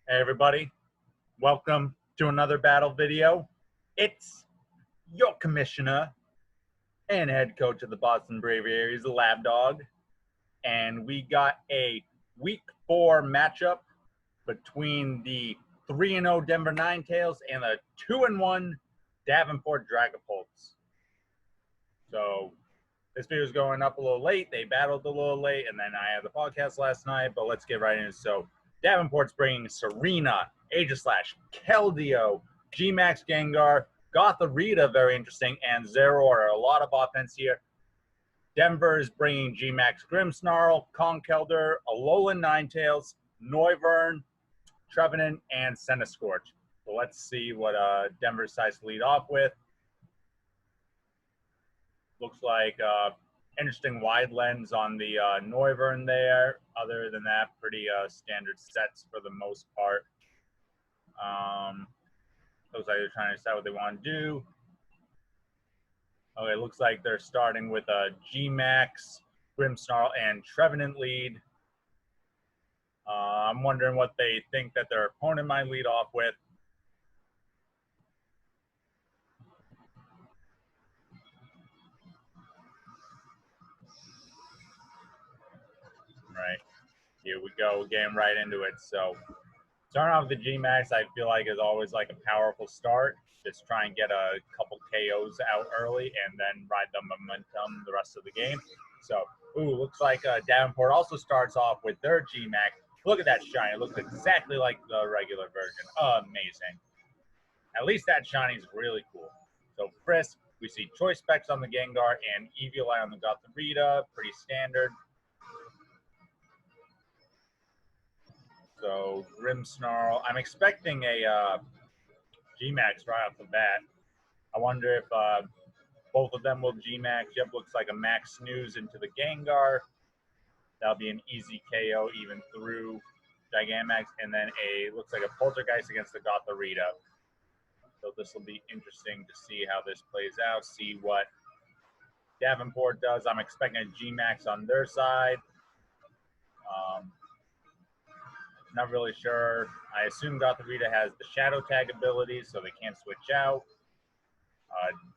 Hey everybody, welcome to another battle video. It's your commissioner and head coach of the Boston Braviaries, the Lab Dog, and we got a week 4 matchup between the 3-0 Denver Ninetales and the 2-1 Davenport Dragapults. So this video is going up a little late. They battled a little late, and then I had the podcast last night, but let's get right into it. So Davenport's bringing Serena, Aegislash, Keldeo, G-Max Gengar, Gotharita, very interesting, and Zeraora. A lot of offense here. Denver is bringing G-Max Grimmsnarl, Conkeldurr, Alolan Ninetales, Noivern, Trevenant, and Centiskorch. So let's see what Denver decides to lead off with. Looks like interesting wide lens on the Noivern there. Other than that, pretty standard sets for the most part. Looks like they're trying to decide what they want to do. Okay, looks like they're starting with a G-Max, Grimmsnarl, and Trevenant lead. I'm wondering what they think that their opponent might lead off with. Right, here we go, getting right into it. So starting off with the G-Max, I feel like is always like a powerful start. Just try and get a couple KOs out early and then ride the momentum the rest of the game. So, looks like Davenport also starts off with their G-Max. Look at that shiny. It looks exactly like the regular version. Amazing. At least that shiny is really cool. So Frisk, we see Choice Specs on the Gengar and Eviolite on the Gotharita. Pretty standard. So Grimmsnarl. I'm expecting a G-Max right off the bat. I wonder if both of them will G-Max. Yep, looks like a Max Snooze into the Gengar. That'll be an easy KO even through Gigantamax. And then looks like a Poltergeist against the Gotharita. So this will be interesting to see how this plays out, see what Davenport does. I'm expecting a G-Max on their side. Not really sure. I assume Gotharita has the Shadow Tag ability, so they can't switch out.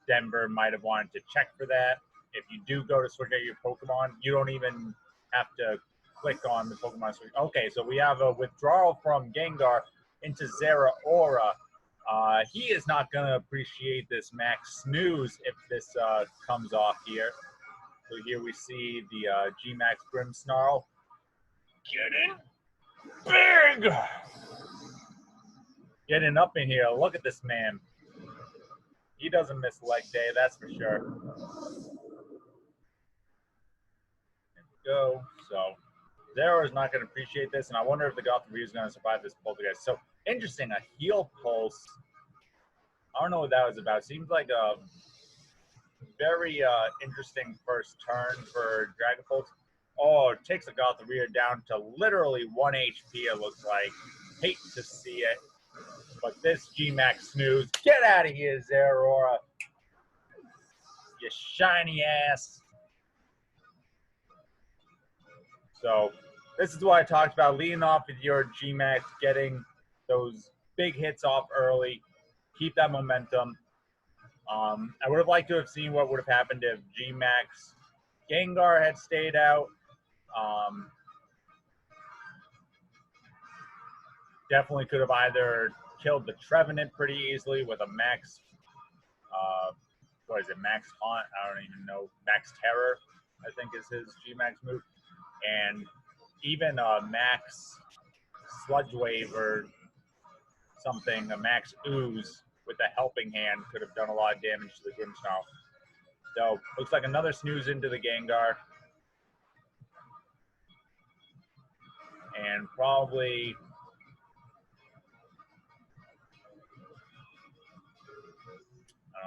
Denver might have wanted to check for that. If you do go to switch out your Pokemon, you don't even have to click on the Pokemon switch. Okay, so we have a withdrawal from Gengar into Zeraora. He is not going to appreciate this Max Snooze if this comes off here. So here we see the G-Max Grimmsnarl. Get in big! Getting up in here. Look at this man. He doesn't miss leg day, that's for sure. There we go. So Zero is not going to appreciate this, and I wonder if the Gotharita is going to survive this Poltergeist. So interesting, a Heal Pulse. I don't know what that was about. Seems like a very interesting first turn for Dragapults. Oh, it takes a Gotharita down to literally 1 HP, it looks like. Hate to see it. But this G-Max Snooze, get out of here, Zeraora. You shiny ass. So this is what I talked about, leading off with your G-Max, getting those big hits off early, keep that momentum. I would have liked to have seen what would have happened if G-Max Gengar had stayed out. Definitely could have either killed the Trevenant pretty easily with a Max, what is it, Max Haunt? I don't even know. Max Terror, I think is his G-Max move. And even a Max Sludge Wave or something, a Max Ooze with a Helping Hand could have done a lot of damage to the Grimmsnarl. So, looks like another Snooze into the Gengar. And probably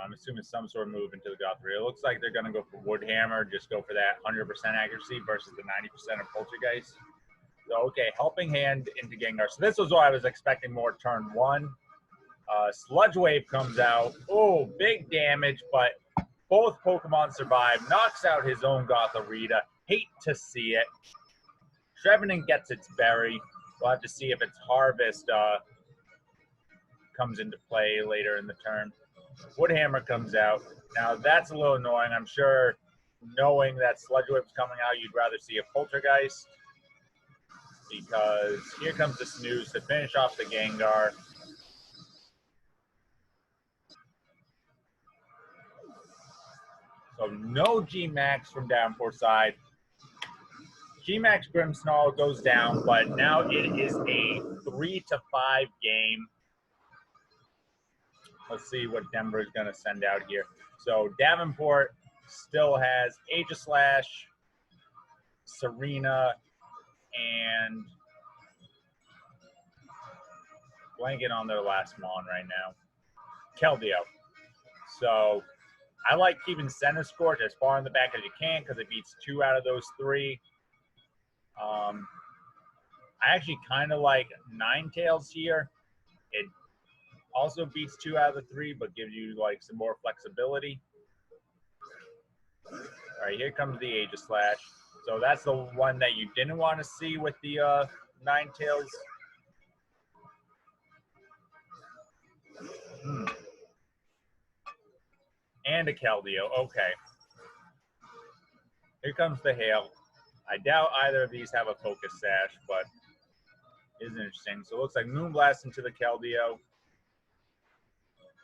I'm assuming some sort of move into the Gotharita. It looks like they're going to go for Wood Hammer, just go for that 100% accuracy versus the 90% of Poltergeist. So, okay, Helping Hand into Gengar. So this was what I was expecting more turn 1. Sludge Wave comes out. Oh, big damage, but both Pokemon survive. Knocks out his own Gotharita. Hate to see it. Trevenant gets its berry. We'll have to see if its harvest comes into play later in the turn. Woodhammer comes out. Now that's a little annoying. I'm sure knowing that Sludge Whip's coming out, you'd rather see a Poltergeist, because here comes the Snooze to finish off the Gengar. So no G-Max from Davenport side. G-Max Grimmsnarl goes down, but now it is a 3-5 game. Let's see what Denver is going to send out here. So Davenport still has Aegislash, Serena, and blanking on their last mon right now, Keldeo. So I like keeping Centiskorch as far in the back as you can because it beats 2 out of those 3. I actually kind of like Ninetales here. It also beats 2 out of the 3, but gives you like some more flexibility. All right, here comes the Aegislash. So that's the one that you didn't want to see with the Ninetales. And a Keldeo. Okay. Here comes the Hail. I doubt either of these have a Focus Sash, but it is interesting. So it looks like Moonblast into the Keldeo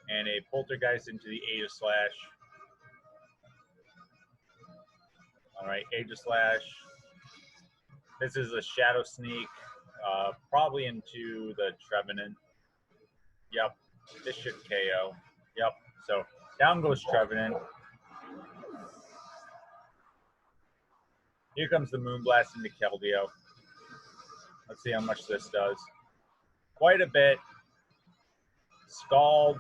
and a Poltergeist into the Aegislash. All right, Aegislash. This is a Shadow Sneak, probably into the Trevenant. Yep, this should KO. Yep, so down goes Trevenant. Here comes the Moonblast into Keldeo. Let's see how much this does. Quite a bit. Scald.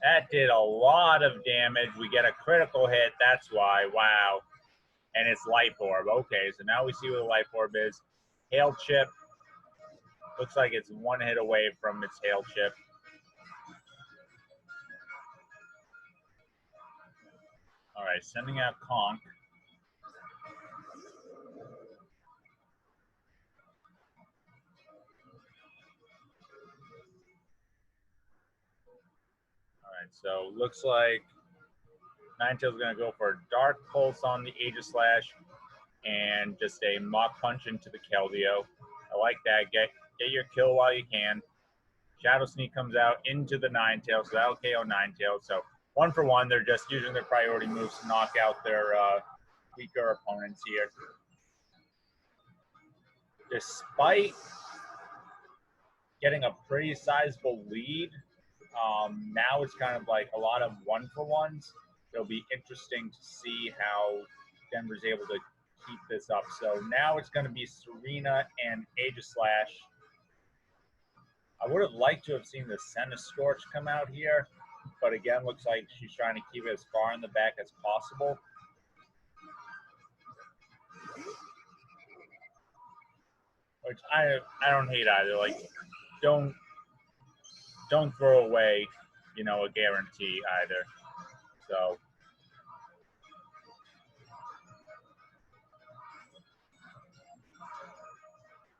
That did a lot of damage. We get a critical hit. That's why. Wow. And it's Life Orb. Okay, so now we see what the Life Orb is. Hail Chip. Looks like it's 1 hit away from its Hail Chip. All right, sending out Conk. All right, so looks like Ninetales is going to go for a Dark Pulse on the Aegislash and just a Mach Punch into the Keldeo. I like that. Get your kill while you can. Shadow Sneak comes out into the Ninetales, so that'll KO Ninetales. So 1 for 1, they're just using their priority moves to knock out their weaker opponents here. Despite getting a pretty sizable lead, now it's kind of like a lot of 1 for 1s. It'll be interesting to see how Denver's able to keep this up. So now it's going to be Serena and Aegislash. I would have liked to have seen the Centiskorch come out here, but again, looks like she's trying to keep it as far in the back as possible. Which I don't hate either. Like, don't throw away, you know, a guarantee either. So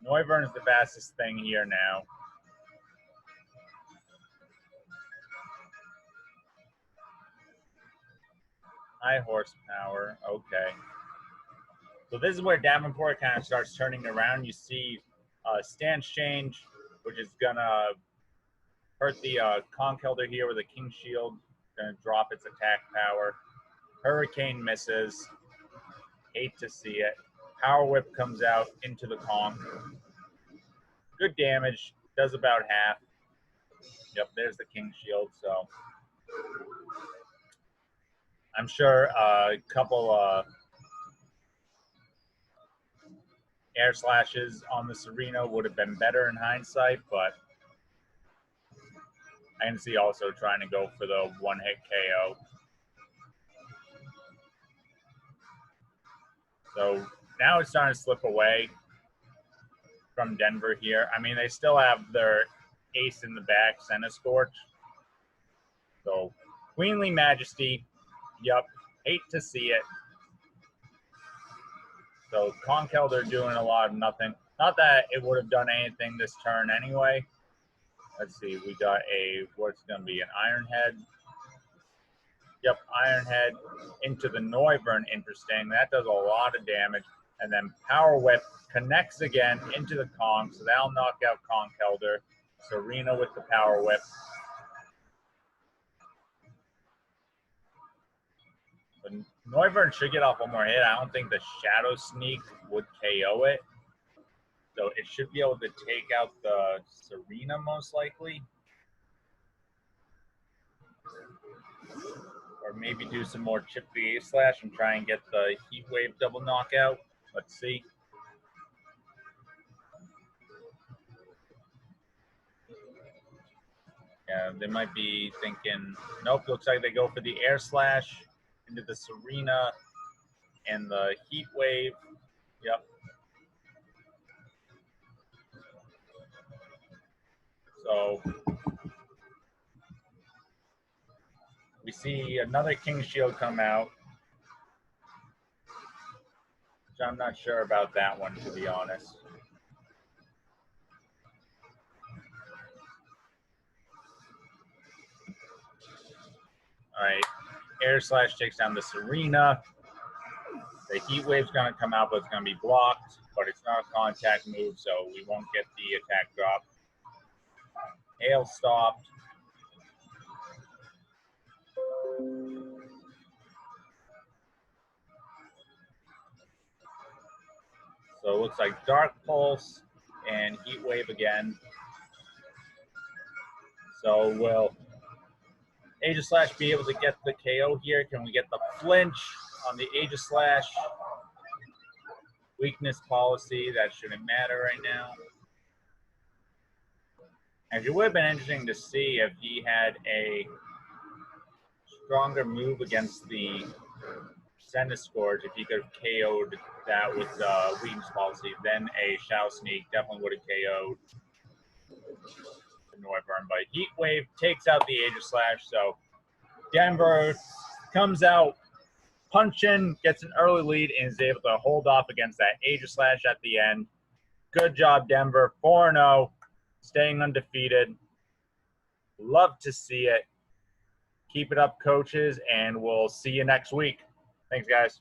Noivern is the fastest thing here now. High horsepower. Okay. So this is where Davenport kind of starts turning around. You see stance change, which is going to hurt the Conkeldeo here with a King Shield. Going to drop its attack power. Hurricane misses. Hate to see it. Power Whip comes out into the Conk. Good damage. Does about half. Yep, there's the King Shield. So I'm sure a couple air slashes on the Serena would have been better in hindsight, but I can see also trying to go for the 1-hit KO. So now it's starting to slip away from Denver here. I mean, they still have their ace in the back, Centiskorch. So Queenly Majesty, yep, hate to see it. So Conkeldeo doing a lot of nothing. Not that it would have done anything this turn anyway. Let's see, we got what's going to be an Iron Head. Yep, Iron Head into the Noivern, interesting. That does a lot of damage. And then Power Whip connects again into the Kong, so that'll knock out Conkeldurr. Serena with the Power Whip. But Noivern should get off one more hit. I don't think the Shadow Sneak would KO it. So it should be able to take out the Serena most likely. Or maybe do some more chip the A-Slash and try and get the Heat Wave double knockout. Let's see. Yeah, they might be thinking, nope, looks like they go for the Air Slash into the Serena and the Heat Wave. Yep. So we see another King Shield come out, which I'm not sure about that one, to be honest. All right, Air Slash takes down the Serena. The Heat Wave's going to come out, but it's going to be blocked, but it's not a contact move, so we won't get the attack drop. Hail stopped. So it looks like Dark Pulse and Heat Wave again. So will Aegislash be able to get the KO here? Can we get the flinch on the Aegislash? Weakness policy, that shouldn't matter right now. Actually, it would have been interesting to see if he had a stronger move against the Centiskorch, if he could have KO'd that with weakness policy. Then a Shadow Sneak definitely would have KO'd the Noivern. But Heat Wave takes out the Aegislash, so Denver comes out punching, gets an early lead, and is able to hold off against that Aegislash at the end. Good job, Denver. 4-0, staying undefeated. Love to see it. Keep it up, coaches, and we'll see you next week. Thanks, guys.